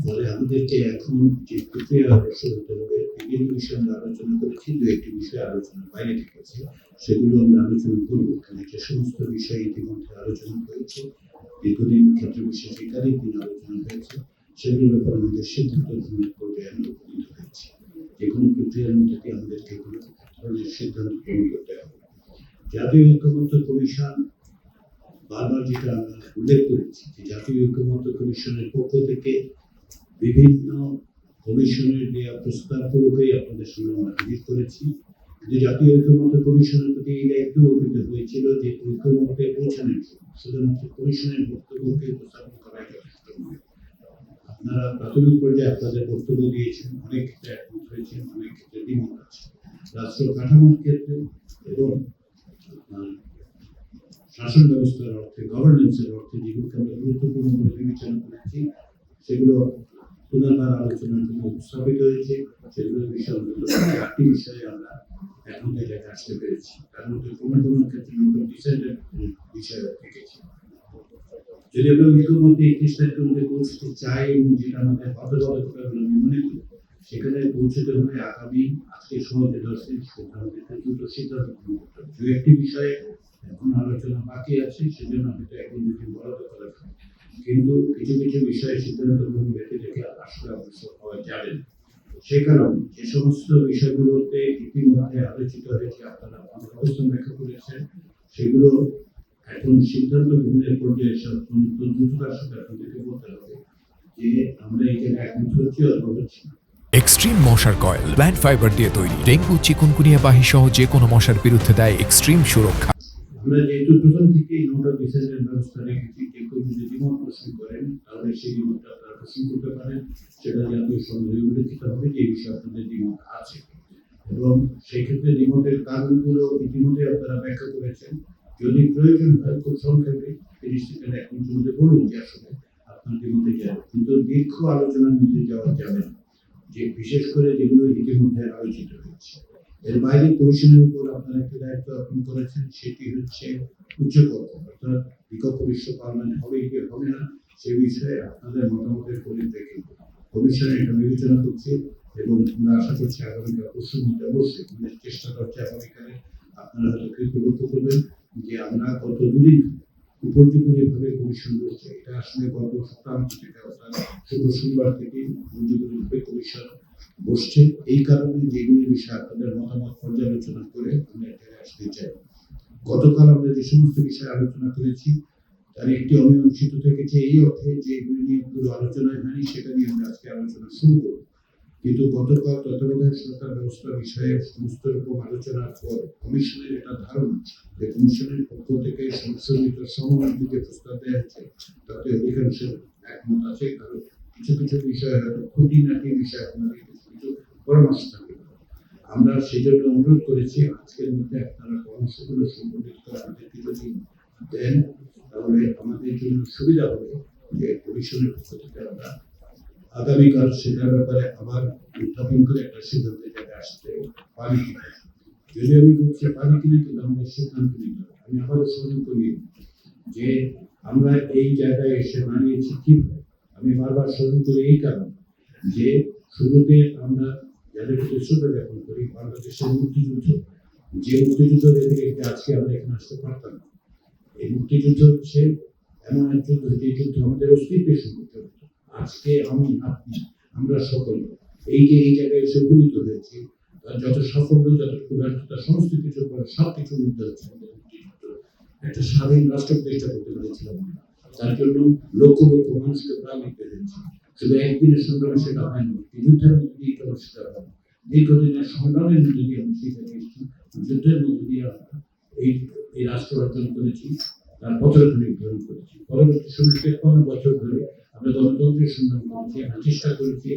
ফলে আমাদেরকে এখন যে প্রক্রিয়া অগ্রসর হতে হবে, বিভিন্ন বিষয়ে আমরা আলোচনা করেছি, দু একটি বিষয়ে আলোচনার বাইরে থেকেছে, সেগুলো আমরা আলোচনা করবো। কারণ যে সমস্ত বিষয়ে ইতিমধ্যে আলোচনা হয়েছে, দীর্ঘদিন ক্ষেত্র বিশেষ একাধিক দিন আলোচনা হয়েছে, সেগুলোর ব্যাপারে আমাদের সিদ্ধান্ত গ্রহণের পর্যায়ে আমরা উপনীত হয়েছি। যে কোনো প্রক্রিয়ার মধ্যে দিয়ে আমাদেরকে কোনো ধরনের সিদ্ধান্ত গ্রহণ করতে হবে। জাতীয় ঐক্যমত্য কমিশন, বারবার যেটা আমরা উল্লেখ করেছি যে জাতীয় ঐক্যমত্য কমিশনের পক্ষ থেকে বিভিন্ন কমিশনের দেওয়া প্রস্তাবগুলোকেই আপনাদের সামনে আমরা হাজির করেছি। কিন্তু জাতীয় ঐক্যমত্য কমিশনের প্রতি এই দায়িত্ব অর্পিত হয়েছিল যে ঐক্যমত্যে পৌঁছানোর জন্য শুধুমাত্র কমিশনের বক্তব্যকে উপস্থাপন করাই যথেষ্ট নয়। আপনারা প্রাথমিক পর্যায়ে আপনাদের বক্তব্য দিয়েছেন, অনেক ক্ষেত্রে একমত হয়েছেন, অনেক ক্ষেত্রে দ্বিমত আছে। রাষ্ট্র কাঠামোর ক্ষেত্রে এবং শাসন ব্যবস্থার অর্থে, গভর্নেন্সের অর্থে যেগুলোকে আমরা গুরুত্বপূর্ণ বলে বিবেচনা করেছি, সেগুলো পুনর্বার আলোচনার জন্য উপস্থাপিত হয়েছে। সেগুলোর বিষয়ে আটটি বিষয়ে আমরা এখন জায়গায় আসতে পেরেছি। তার মধ্যে কোনো কোনো ক্ষেত্রে আমরা ডিসাইডেড বিষয় থেকেছি। যদি আমরা ঐক্যমত্যে 31 তারিখের মধ্যে পৌঁছতে চাই এবং যেটা আমাদের বাধ্যবাধকতা বলে আমি মনে করি, সেখানে পৌঁছতে হলে আগামী আজকে সহজে 10 দিন আমাদেরকে দ্রুত সিদ্ধান্ত গ্রহণ করতে হবে। দু একটি বিষয়ে এখন আলোচনা বাকি আছে, সেজন্য হয়তো একদিন দুদিন বরাদ্দ করা হয়, কিন্তু কিছু কিছু বিষয়ে সিদ্ধান্ত গ্রহণ ব্যক্তি থেকে আসলে অবশ্যই হওয়া যাবে না। সে কারণে যে সমস্ত বিষয়গুলোতে ইতিমধ্যে আলোচিত হয়েছে, আপনারা আমাদের অবস্থান ব্যাখ্যা করেছেন, সেগুলো এখন সিদ্ধান্ত গ্রহণের পর্যায়ে এসে অত্যন্ত দ্রুততার সাথে আপনাদেরকে বলতে হবে যে আমরা এই জায়গায় একমত হচ্ছি অথবা হচ্ছি না। এক্সট্রিম মশার কয়েল প্ল্যান্ট ফাইবার দিয়ে তৈরি, ডেঙ্গু, চিকুনগুনিয়া বাহি সহ যে কোনো মশার বিরুদ্ধে দেয় এক্সট্রিম সুরক্ষা। আমরা যেহেতু প্রথম থেকেই নোট অফ ডিসেন্টের ব্যবস্থা রেখেছি, কেউ কেউ যদি দ্বিমত পোষণ করেন তাহলে সেই দ্বিমতটা আপনারা পোষণ করতে পারেন, সেটা জাতীয় সনদে উল্লেখিত হবে যে এই বিষয়ে আপনাদের দ্বিমত আছে, এবং সেই ক্ষেত্রে দ্বিমতের কারণগুলো ইতিমধ্যে আপনারা ব্যাখ্যা করেছেন। যদি প্রয়োজন হয় খুব সংক্ষেপে 30 থেকে 1 মিনিটের মধ্যে বলুন যে আসলে আপনার দ্বিমতে যাবে, কিন্তু দীর্ঘ আলোচনার মধ্যে যাওয়া যাবে না, যে বিশেষ করে যেগুলো ইতিমধ্যে আলোচিত হয়েছে। এর বাইরে কমিশনের উপর আপনারা একটি দায়িত্ব অর্পণ করেছেন, সেটি হচ্ছে উচ্চকক্ষ, অর্থাৎ বিকল্প বিশ্ব পার্লামেন্ট হবে কি হবে না সে বিষয়ে আপনাদের মতামতের পরিপ্রেক্ষিতে কমিশন এটা বিবেচনা করছে, এবং আমরা আশা করছি আগামীকাল পরশুর মধ্যে অবশ্যই আমাদের চেষ্টা করছে আগামীকালে আপনারা হয়তো কৃতজ্ঞ লক্ষ্য করবেন যে আমরা গত দুদিন উপর্যুপরিভাবে কমিশন করছে। এটা আসলে গত সপ্তাহ থেকে অর্থাৎ শুক্র শনিবার থেকে উপর্যুপরিভাবে কমিশন বসছে। এই কারণে যেগুলি বিষয়ে আপনাদের মতামত পর্যালোচনা করে আমরা এখানে আসতে চাই। গতকাল আমরা যে সমস্ত বিষয়ে আলোচনা করেছি তার একটি অমীমাংসিত থেকেছে এই অর্থে যে এগুলি নিয়ে পুরো আলোচনায় হয়নি, সেটা নিয়ে আমরা আজকে আলোচনা শুরু করব। কিন্তু গতকাল তত্ত্বাবধায়ক সরকার ব্যবস্থা বিষয়ে সমস্ত রকম আলোচনার পর কমিশনের এটা ধারণা যে কমিশনের পক্ষ থেকে সংশোধিত সমন্বিত যে প্রস্তাব দেওয়া হয়েছে তাতে অধিকাংশের একমত আছে, কারণ কিছু কিছু বিষয় হয়তো খুঁটিনাটি বিষয় আপনাদের কিছু পরামর্শ থাকবে। আমরা সেই জন্য অনুরোধ করেছি আজকের মধ্যে আপনারা পরামর্শগুলো সংগঠিত করে আমাদেরকে যদি দেন তাহলে আমাদের জন্য সুবিধা হবে যে কমিশনের পক্ষ থেকে আমরা আগামীকাল সেটার ব্যাপারে আবার উত্থাপন করে একটা সিদ্ধান্তে জায়গায় আসতে পারি। যদি আমি বলছি পারি কিনা, কিন্তু আমাদের সিদ্ধান্ত নিতে হবে। আমি আবারও স্মরণ করি যে আমরা এই জায়গায় এসে দাঁড়িয়েছি কিভাবে। আমি বারবার স্মরণ করি এই কারণ যে শুরুতে আমরা যাদের প্রতি শ্রদ্ধা জ্ঞাপন করি, বাংলাদেশের মুক্তিযুদ্ধ, যে মুক্তিযুদ্ধ দেখে আজকে আমরা এখানে আসতে পারতাম না। এই মুক্তিযুদ্ধ হচ্ছে এমন এক যুদ্ধ যে যুদ্ধ আমাদের অস্তিত্বের সম্পর্কে। আজকে আমি আপনি আমরা সকলে এই যে এই জায়গায় এসে উপনীত হয়েছি, যত সাফল্য যতটুকু ব্যর্থতা সমস্ত কিছুর পরে সবকিছুর মধ্যে হচ্ছে আমাদের মুক্তিযুদ্ধ। একটা স্বাধীন রাষ্ট্র প্রতিষ্ঠা করতে পেরেছিলাম, তার জন্য লক্ষ লক্ষ মানুষকে প্রাণ দিতে হয়েছে। শুধু একদিনের সংগ্রামে সেটা হয়নি, যুদ্ধের মধ্যে দিয়ে কেন সেটা হয়, দীর্ঘদিনের সংগ্রামের মধ্যে দিয়ে আমরা সেখানে এসেছি, যুদ্ধের মধ্যে দিয়ে আমরা এই রাষ্ট্র অর্জন করেছি, তার পথরেখা নির্ধারণ করেছি। পরবর্তী সময় 53 বছর ধরে আমরা গণতন্ত্রের সংগ্রাম করেছি, আমরা চেষ্টা করেছি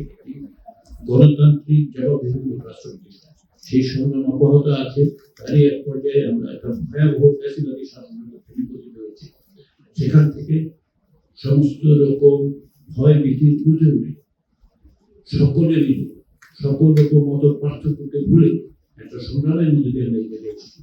গণতান্ত্রিক জবাবদিহিমূলক রাষ্ট্র প্রতিষ্ঠা। সেই সংগ্রাম অব্যাহত আছে। তারই এক পর্যায়ে আমরা একটা ভয়াবহ ফ্যাসিবাদী শাসনের মধ্যে নিপতিত হয়েছি। সেখান থেকে সমস্ত রকম ভয় ভীতির ঊর্ধ্বে উঠে সকলে মিলে সকল রকম মত পার্থক্যকে ভুলে একটা সংগ্রামের মধ্যে দিয়ে আমরা এগিয়ে যাচ্ছি।